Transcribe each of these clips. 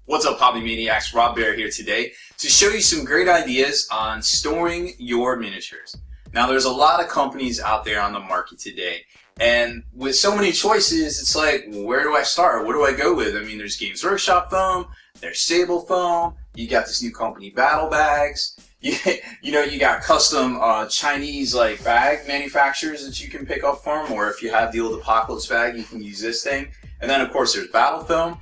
What's up, Hobby Maniacs? Rob Bear here today to show you some great ideas on storing your miniatures. Now, there's a lot of companies out there on the market today, and with so many choices, it's like, where do I start? What do I go with? I mean, there's Games Workshop foam, there's Sable foam, you got this new company, Battle Bags. You got custom Chinese like bag manufacturers that you can pick up from, or if you have the old Apocalypse bag, you can use this thing. And then, of course, there's Battle Foam.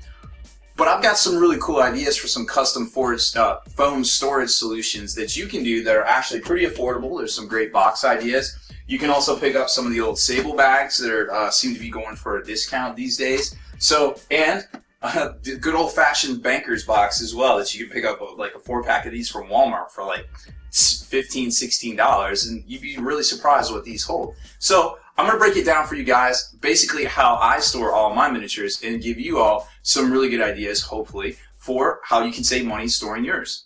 But I've got some really cool ideas for some custom foam storage solutions that you can do that are actually pretty affordable. There's some great box ideas. You can also pick up some of the old Sable bags that are seem to be going for a discount these days. So, and the good old-fashioned banker's box as well that you can pick up like a 4-pack of these from Walmart for like $15, $16, and you'd be really surprised what these hold. So I'm going to break it down for you guys, basically how I store all my miniatures, and give you all some really good ideas, hopefully, for how you can save money storing yours.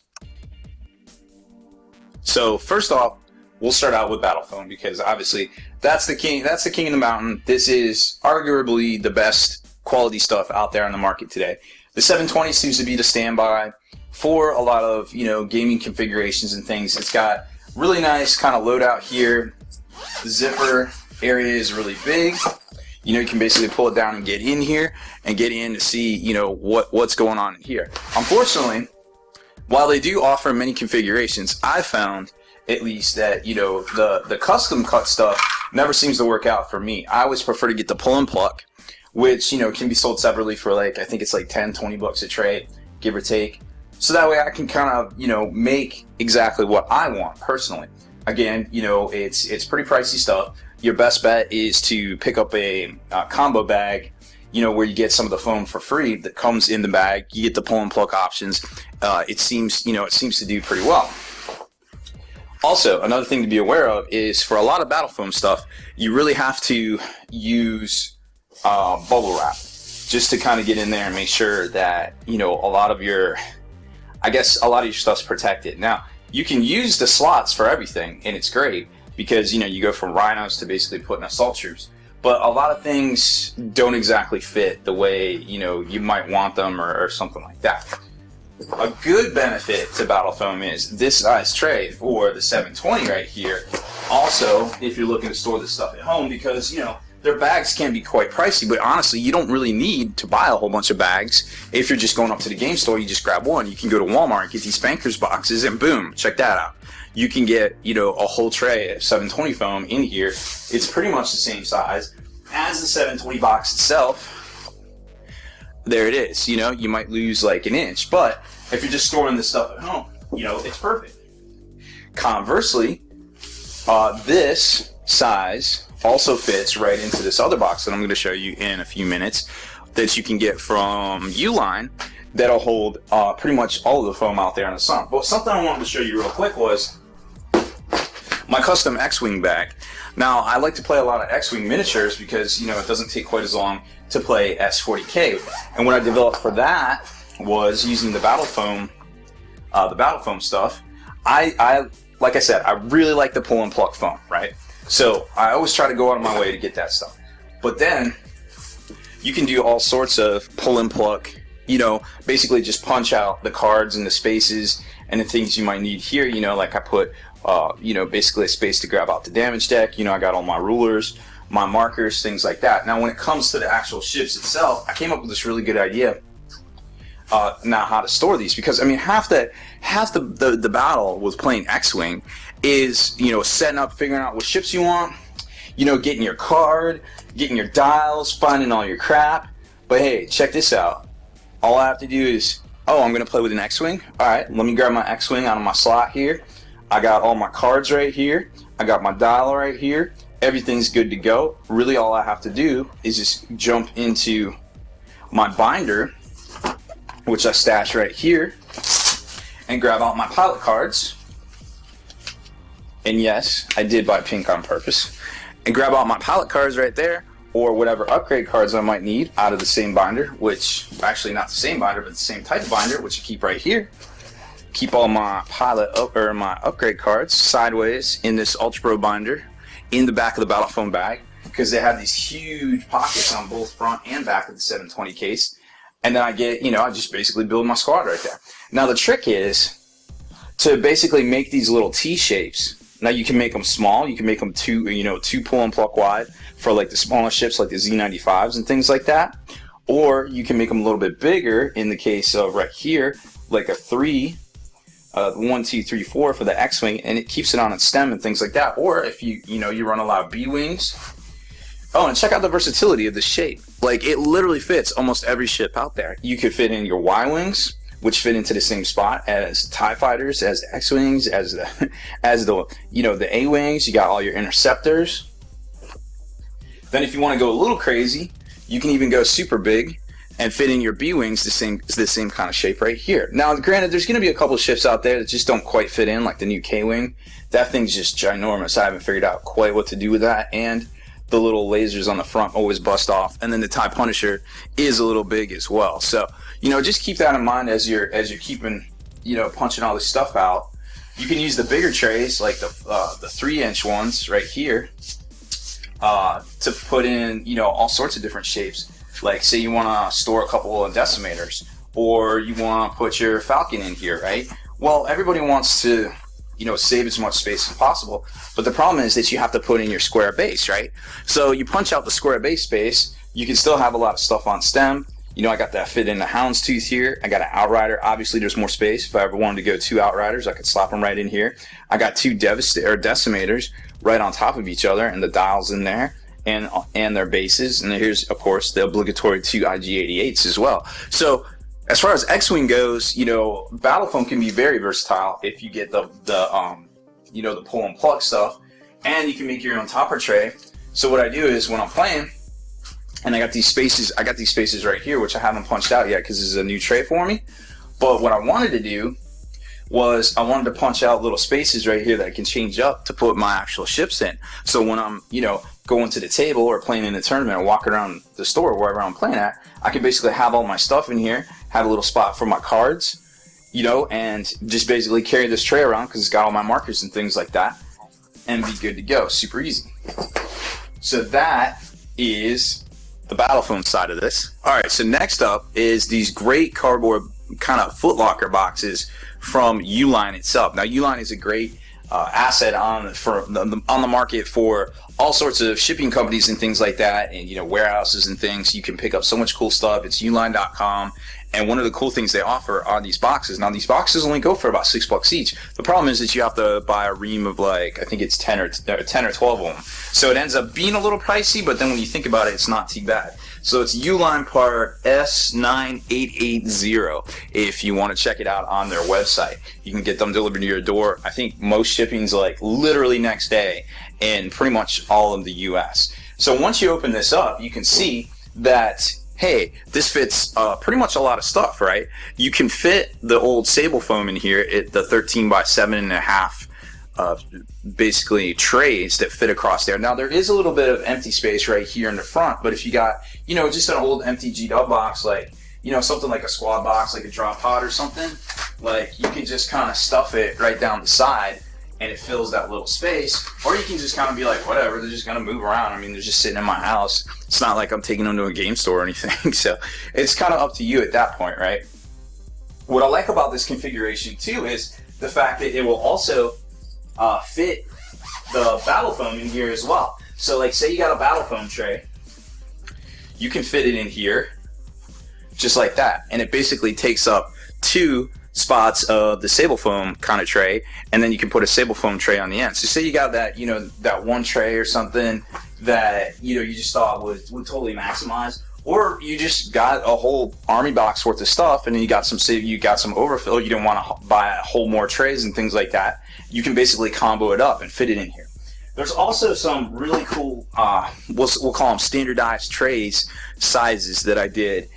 So first off, we'll start out with Battle Foam, because obviously that's the king of the mountain. This is arguably the best quality stuff out there on the market today. The 720 seems to be the standby for a lot of gaming configurations and things. It's got really nice kind of loadout here. The zipper area is really big. You can basically pull it down and get in here and get in to see what's going on in here. Unfortunately, while they do offer many configurations, I found at least that the custom cut stuff never seems to work out for me. I always prefer to get the pull and pluck, which can be sold separately for I think it's like 10, 20 bucks a tray, give or take. So that way I can kind of make exactly what I want personally. Again, it's pretty pricey stuff. Your best bet is to pick up a combo bag, where you get some of the foam for free that comes in the bag. You get the pull and pluck options. It seems to do pretty well. Also, another thing to be aware of is for a lot of Battle Foam stuff, you really have to use bubble wrap just to kind of get in there and make sure that a lot of your stuff's protected. Now, you can use the slots for everything, and it's great because you go from rhinos to basically putting assault troops. But a lot of things don't exactly fit the way you might want them or something like that. A good benefit to Battle Foam is this size tray for the 720 right here. Also, if you're looking to store this stuff at home, because their bags can be quite pricey, but honestly, you don't really need to buy a whole bunch of bags. If you're just going up to the game store, you just grab one. You can go to Walmart and get these banker's boxes, and boom, check that out. You can get, a whole tray of 720 foam in here. It's pretty much the same size as the 720 box itself. There it is. You might lose like an inch, but if you're just storing this stuff at home, it's perfect. Conversely, this size also fits right into this other box that I'm going to show you in a few minutes that you can get from Uline that'll hold pretty much all of the foam out there in the sun. But something I wanted to show you real quick was my custom X-Wing bag. Now, I like to play a lot of X-Wing miniatures because, it doesn't take quite as long to play S40K. And what I developed for that was using the Battle Foam stuff. I like I said, I really like the pull and pluck foam, right? So I always try to go out of my way to get that stuff. But then you can do all sorts of pull and pluck, basically just punch out the cards and the spaces and the things you might need here. Like I put, basically a space to grab out the damage deck. I got all my rulers, my markers, things like that. Now, when it comes to the actual ships itself, I came up with this really good idea now how to store these, because half the battle with playing X-Wing is setting up, figuring out what ships you want, getting your card, getting your dials, finding all your crap. But hey, check this out. All I have to do is, I'm gonna play with an X-Wing. Alright, let me grab my X-Wing out of my slot here. I got all my cards right here. I got my dial right here. Everything's good to go. Really, all I have to do is just jump into my binder, which I stash right here, and grab out my pilot cards. And yes, I did buy pink on purpose. And grab out my pilot cards right there, or whatever upgrade cards I might need out of the same binder, which, actually not the same binder, but the same type of binder, which I keep right here. Keep all my my upgrade cards sideways in this Ultra Pro binder in the back of the Battle Foam bag, because they have these huge pockets on both front and back of the 720 case. And then I get, I just basically build my squad right there. Now the trick is to basically make these little T shapes. Now you can make them small. You can make them two pull and pluck wide for like the smaller ships like the Z95s and things like that. Or you can make them a little bit bigger in the case of right here, like a 1, 2, 3, 4 for the X-Wing, and it keeps it on its stem and things like that. Or if you run a lot of B-Wings. Oh, and check out the versatility of this shape. Like, it literally fits almost every ship out there. You could fit in your Y-Wings, which fit into the same spot as TIE Fighters, as the X-Wings, as the the A-Wings. You got all your interceptors. Then if you want to go a little crazy, you can even go super big and fit in your B-Wings the same kind of shape right here. Now, granted, there's going to be a couple of ships out there that just don't quite fit in, like the new K-Wing. That thing's just ginormous. I haven't figured out quite what to do with that, and the little lasers on the front always bust off, and then the TIE Punisher is a little big as well. So, just keep that in mind as you're keeping, punching all this stuff out. You can use the bigger trays, like the 3-inch ones right here, to put in, all sorts of different shapes. Like, say you want to store a couple of decimators, or you want to put your Falcon in here, right? Well, everybody wants to, save as much space as possible, but the problem is that you have to put in your square base, right? So you punch out the square base space, you can still have a lot of stuff on stem. I got that fit in the Houndstooth here. I got an Outrider. Obviously, there's more space. If I ever wanted to go 2 Outriders, I could slap them right in here. I got 2 Decimators right on top of each other, and the dials in there, and their bases. And here's, of course, the obligatory 2 IG-88s as well. So as far as X-Wing goes, battle foam can be very versatile if you get the pull and plug stuff, and you can make your own topper tray. So what I do is when I'm playing, and I got these spaces right here, which I haven't punched out yet because this is a new tray for me. But what I wanted to do was I wanted to punch out little spaces right here that I can change up to put my actual ships in. So when I'm, going to the table or playing in the tournament or walking around the store, wherever I'm playing at, I can basically have all my stuff in here, have a little spot for my cards, and just basically carry this tray around because it's got all my markers and things like that, and be good to go. Super easy. So that is the battle foam side of this. Alright, so next up is these great cardboard kind of footlocker boxes from Uline itself. Now, Uline is a great asset on the market for all sorts of shipping companies and things like that, and warehouses and things. You can pick up so much cool stuff. It's uline.com, and one of the cool things they offer are these boxes. Now, these boxes only go for about $6 each. The problem is that you have to buy a ream of, like, I think it's 10 or 12 of them. So it ends up being a little pricey, but then when you think about it, it's not too bad. So it's Uline part S9880 if you want to check it out on their website. You can get them delivered to your door. I think most shipping's like literally next day in pretty much all of the US. So once you open this up, you can see that, hey, this fits pretty much a lot of stuff, right? You can fit the old Sable Foam in here, the 13 by 7.5 basically trays that fit across there. Now, there is a little bit of empty space right here in the front, but if you got, just an old empty G-Dub box, like, something like a squad box, like a drop pod or something, like, you can just kind of stuff it right down the side and it fills that little space. Or you can just kind of be like, whatever, they're just going to move around. I mean, they're just sitting in my house. It's not like I'm taking them to a game store or anything. So it's kind of up to you at that point, right? What I like about this configuration too is the fact that it will also fit the battle foam in here as well. So, like, say you got a battle foam tray, you can fit it in here just like that, and it basically takes up 2 spots of the Sable Foam kind of tray, and then you can put a Sable Foam tray on the end. So say you got that, that one tray or something that you just thought would totally maximize, or you just got a whole army box worth of stuff, and then you got some overfill. You didn't want to buy a whole more trays and things like that. You can basically combo it up and fit it in here. There's also some really cool, we'll call them standardized trays sizes that I did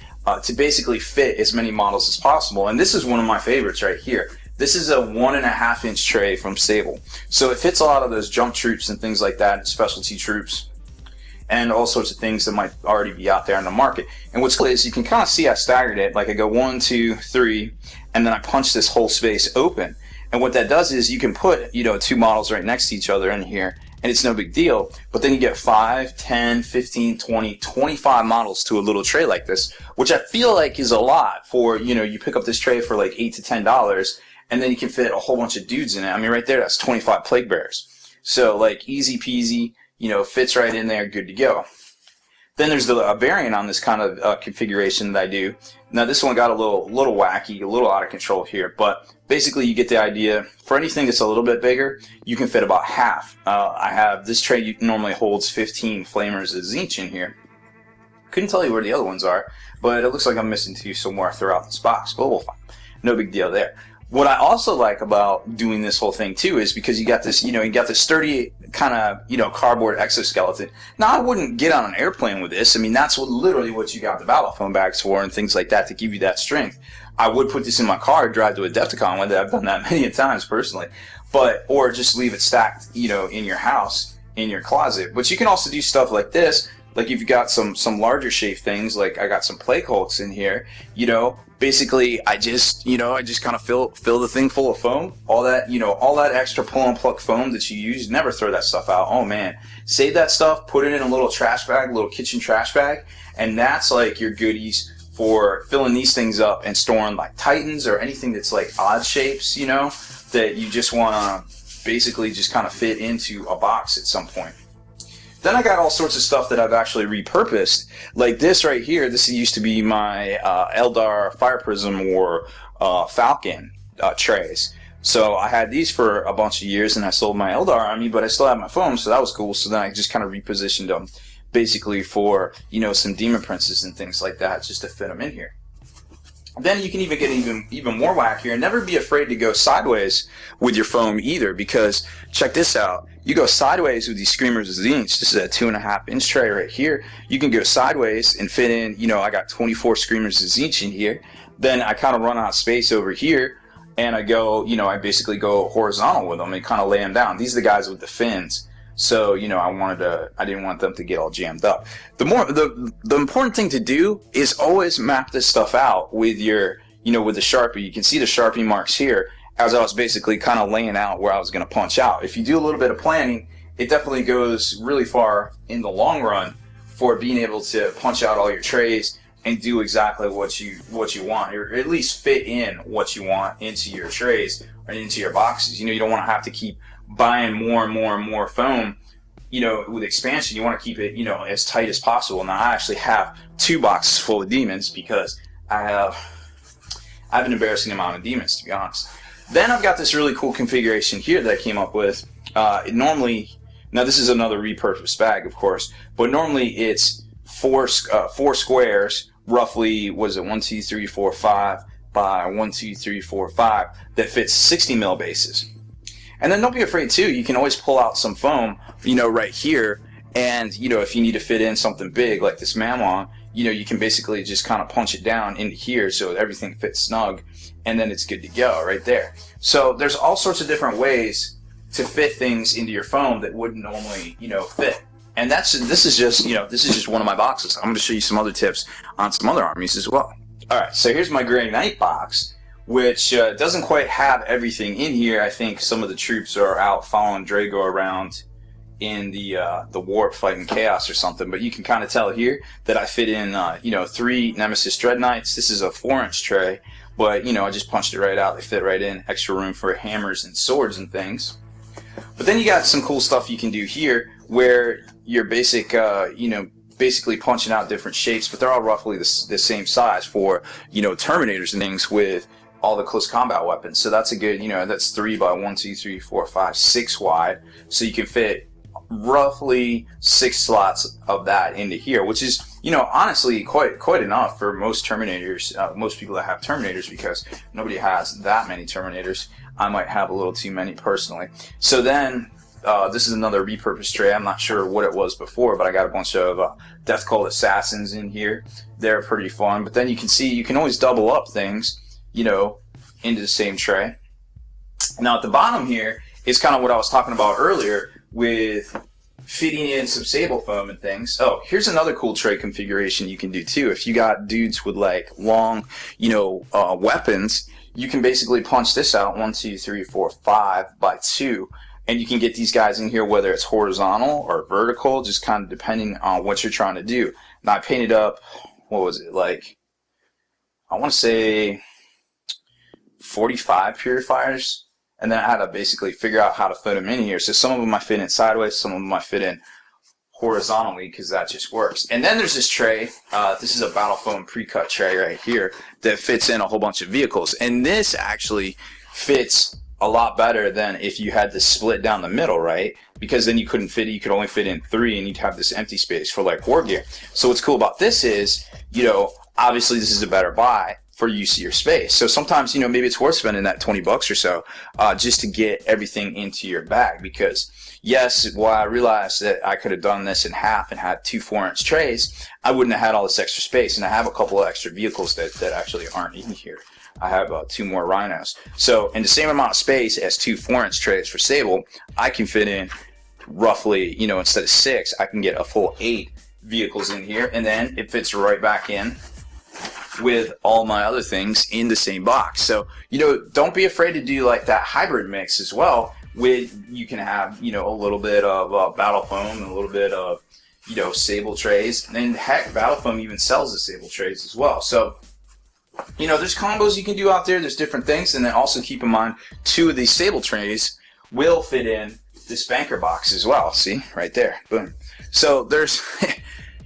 to basically fit as many models as possible. And this is one of my favorites right here. This is a 1.5-inch tray from Sable. So it fits a lot of those jump troops and things like that, specialty troops, and all sorts of things that might already be out there in the market. And what's cool is you can kind of see I staggered it. Like I go 1, 2, 3, and then I punch this whole space open. And what that does is you can put, 2 models right next to each other in here, and it's no big deal. But then you get 5, 10, 15, 20, 25 models to a little tray like this, which I feel like is a lot for, you pick up this tray for like $8 to $10, and then you can fit a whole bunch of dudes in it. I mean, right there, that's 25 plague bearers. So, like, easy peasy, fits right in there, good to go. Then there's a variant on this kind of configuration that I do. Now, this one got a little wacky, a little out of control here, but basically you get the idea. For anything that's a little bit bigger, you can fit about half. I have this tray normally holds 15 flamers of Zinch in here. Couldn't tell you where the other ones are, but it looks like I'm missing 2 somewhere throughout this box, but we'll find. No big deal there. What I also like about doing this whole thing too is because you got this, sturdy kind of, cardboard exoskeleton. Now, I wouldn't get on an airplane with this. I mean, that's literally what you got the battle foam bags for and things like that to give you that strength. I would put this in my car, drive to a Adepticon with it. I've done that many times personally, or just leave it stacked, in your house, in your closet. But you can also do stuff like this. Like if you got some larger shape things, like I got some Plague Hulks in here, basically I just kind of fill the thing full of foam. All that, all that extra pull and pluck foam that you use, never throw that stuff out. Oh man, save that stuff, put it in a little trash bag, little kitchen trash bag, and that's like your goodies for filling these things up and storing like Titans or anything that's like odd shapes, that you just want to basically just kind of fit into a box at some point. Then I got all sorts of stuff that I've actually repurposed, like this right here. This used to be my Eldar Fire Prism or Falcon trays. So I had these for a bunch of years, and I sold my Eldar army, but I still had my foam, so that was cool. So then I just kind of repositioned them, basically for some Demon Princes and things like that, just to fit them in here. Then you can even get even more wackier, and never be afraid to go sideways with your foam either, because check this out. You go sideways with these Screamers of Zinch. This is a 2.5-inch tray right here. You can go sideways and fit in, I got 24 Screamers of Zinch in here. Then I kind of run out of space over here, and I go, I basically go horizontal with them and kind of lay them down. These are the guys with the fins. So, I didn't want them to get all jammed up. The important thing to do is always map this stuff out with your, with the Sharpie. You can see the Sharpie marks here as I was basically kind of laying out where I was going to punch out. If you do a little bit of planning, it definitely goes really far in the long run for being able to punch out all your trays and do exactly what you want, or at least fit in what you want into your trays or into your boxes. You don't want to have to keep buying more and more and more foam, with expansion. You want to keep it, as tight as possible. Now, I actually have 2 boxes full of demons because I have an embarrassing amount of demons, to be honest. Then I've got this really cool configuration here that I came up with. Normally, now this is another repurposed bag, of course, but normally it's 4 squares, roughly, 1, 2, 3, 4, 5 by 1, 2, 3, 4, 5, that fits 60 mil bases. And then don't be afraid too, you can always pull out some foam, right here, and, if you need to fit in something big like this Mammon, you can basically just kind of punch it down into here so everything fits snug, and then it's good to go right there. So there's all sorts of different ways to fit things into your foam that wouldn't normally, fit. And this is just one of my boxes. I'm going to show you some other tips on some other armies as well. All right, so here's my Grey Knight box, which doesn't quite have everything in here. I think some of the troops are out following Drago around in the warp fighting chaos or something, but you can kind of tell here that I fit in 3 Nemesis Dread Knights. This is a 4-inch tray, but I just punched it right out. They fit right in. Extra room for hammers and swords and things. But then you got some cool stuff you can do here where you're basically punching out different shapes, but they're all roughly the same size for Terminators and things with all the close combat weapons. So that's a good, that's 3 by 1, 2, 3, 4, 5, 6 wide. So you can fit roughly 6 slots of that into here, which is, honestly quite enough for most Terminators, most people that have Terminators, because nobody has that many Terminators. I might have a little too many personally. So then, this is another repurposed tray. I'm not sure what it was before, but I got a bunch of Death Cult Assassins in here. They're pretty fun. But then you can see, you can always double up things, into the same tray. Now at the bottom here is kind of what I was talking about earlier with fitting in some sable foam and things. Oh, here's another cool tray configuration you can do too. If you got dudes with like long, weapons, you can basically punch this out 1, 2, 3, 4, 5 by 2. And you can get these guys in here, whether it's horizontal or vertical, just kind of depending on what you're trying to do. Now I painted up, what was it, like, I want to say 45 purifiers, and then I had to basically figure out how to fit them in here. So some of them I fit in sideways, some of them I fit in horizontally, because that just works. And then there's this tray. This is a Battle Foam pre-cut tray right here that fits in a whole bunch of vehicles. And this actually fits a lot better than if you had to split down the middle, right? Because then you couldn't fit it. You could only fit in 3, and you'd have this empty space for like war gear. So what's cool about this is, you know, obviously this is a better buy for use of your space. So sometimes, you know, maybe it's worth spending that 20 bucks or so just to get everything into your bag. Because yes, while I realized that I could have done this in half and had 2 4-inch trays, I wouldn't have had all this extra space. And I have a couple of extra vehicles that actually aren't in here. I have 2 more rhinos. So in the same amount of space as 2 4-inch trays for Sable, I can fit in roughly, you know, instead of 6, I can get a full 8 vehicles in here, and then it fits right back in with all my other things in the same box. So, you know, don't be afraid to do like that hybrid mix as well. With, you can have, you know, a little bit of Battle Foam and a little bit of, you know, Sable trays. And then heck, Battle Foam even sells the Sable trays as well. So, you know, there's combos you can do out there. There's different things. And then also keep in mind, 2 of these Sable trays will fit in this banker box as well. See, right there, boom. So there's,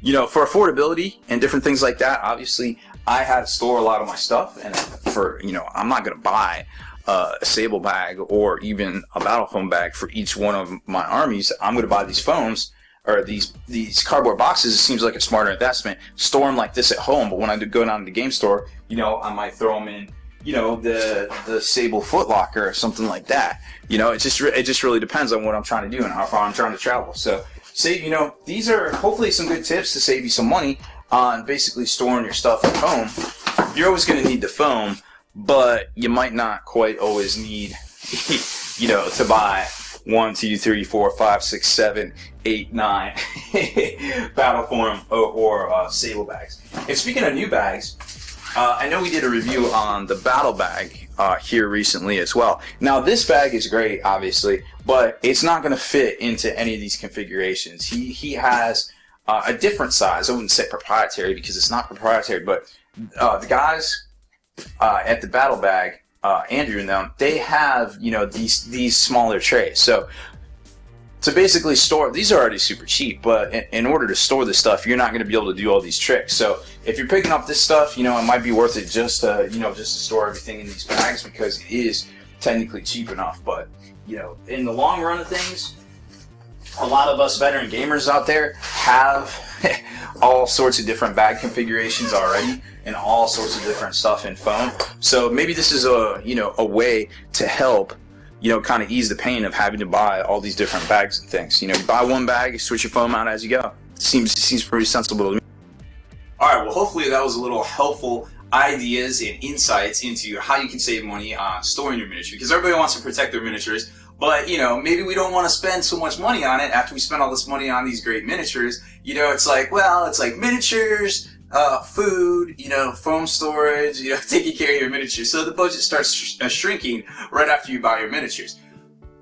you know, for affordability and different things like that, obviously I had to store a lot of my stuff, and for, you know, I'm not going to buy a Sable bag or even a Battle Foam bag for each one of my armies. I'm going to buy these foams, or these cardboard boxes. It seems like a smarter investment. Store them like this at home, but when I go down to the game store, you know, I might throw them in, you know, the Sable Foot Locker or something like that. You know, it just really depends on what I'm trying to do and how far I'm trying to travel. So, you know, these are hopefully some good tips to save you some money on basically storing your stuff at home. You're always going to need the foam, but you might not quite always need, you know, to buy 1, 2, 3, 4, 5, 6, 7, 8, 9 Battle Foam or Sable bags. And speaking of new bags, I know we did a review on the Battle Bag here recently as well. Now this bag is great, obviously, but it's not going to fit into any of these configurations. He has a different size. I wouldn't say proprietary because it's not proprietary, but the guys at the Battle Bag, Andrew and them, they have, you know, these smaller trays. So to basically store, these are already super cheap, but in order to store this stuff, you're not going to be able to do all these tricks. So if you're picking up this stuff, you know, it might be worth it just to, you know, just to store everything in these bags, because it is technically cheap enough. But, you know, in the long run of things, a lot of us veteran gamers out there have all sorts of different bag configurations already and all sorts of different stuff in foam. So maybe this is a, you know, a way to help, you know, kind of ease the pain of having to buy all these different bags and things. You know, you buy one bag, you switch your foam out as you go. Seems pretty sensible to me. All right, well, hopefully that was a little helpful ideas and insights into how you can save money on storing your miniature, because everybody wants to protect their miniatures. But, you know, maybe we don't want to spend so much money on it after we spend all this money on these great miniatures. You know, it's like, well, it's like miniatures, food, you know, foam storage, you know, taking care of your miniatures. So the budget starts shrinking right after you buy your miniatures.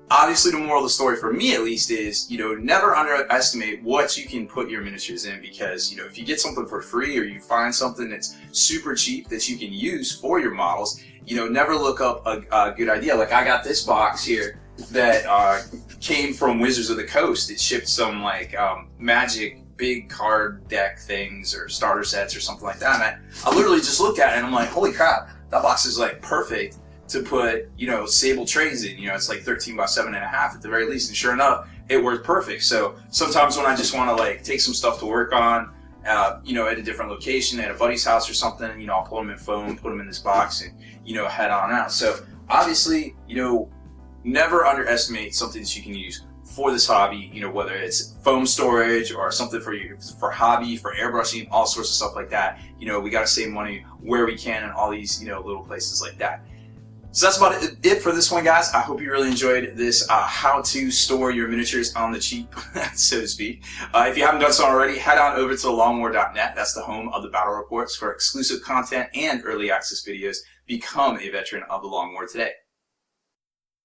Obviously, the moral of the story for me, at least, is, you know, never underestimate what you can put your miniatures in, because, you know, if you get something for free or you find something that's super cheap that you can use for your models, you know, never look up a good idea. Like, I got this box here that came from Wizards of the Coast. It shipped some like magic big card deck things or starter sets or something like that, and I literally just looked at it and I'm like, holy crap, that box is like perfect to put, you know, Sable trays in. You know, it's like 13 by 7.5 at the very least, and sure enough, it worked perfect. So sometimes when I just want to like take some stuff to work on, you know, at a different location, at a buddy's house or something, you know, I'll put them in foam, put them in this box, and, you know, head on out. So obviously, you know, never underestimate something that you can use for this hobby, you know, whether it's foam storage or something for hobby, for airbrushing, all sorts of stuff like that. You know, we got to save money where we can in all these, you know, little places like that. So that's about it for this one, guys. I hope you really enjoyed this how to store your miniatures on the cheap, so to speak. If you haven't done so already, head on over to longwar.net. That's the home of the battle reports for exclusive content and early access videos. Become a veteran of the Long War today.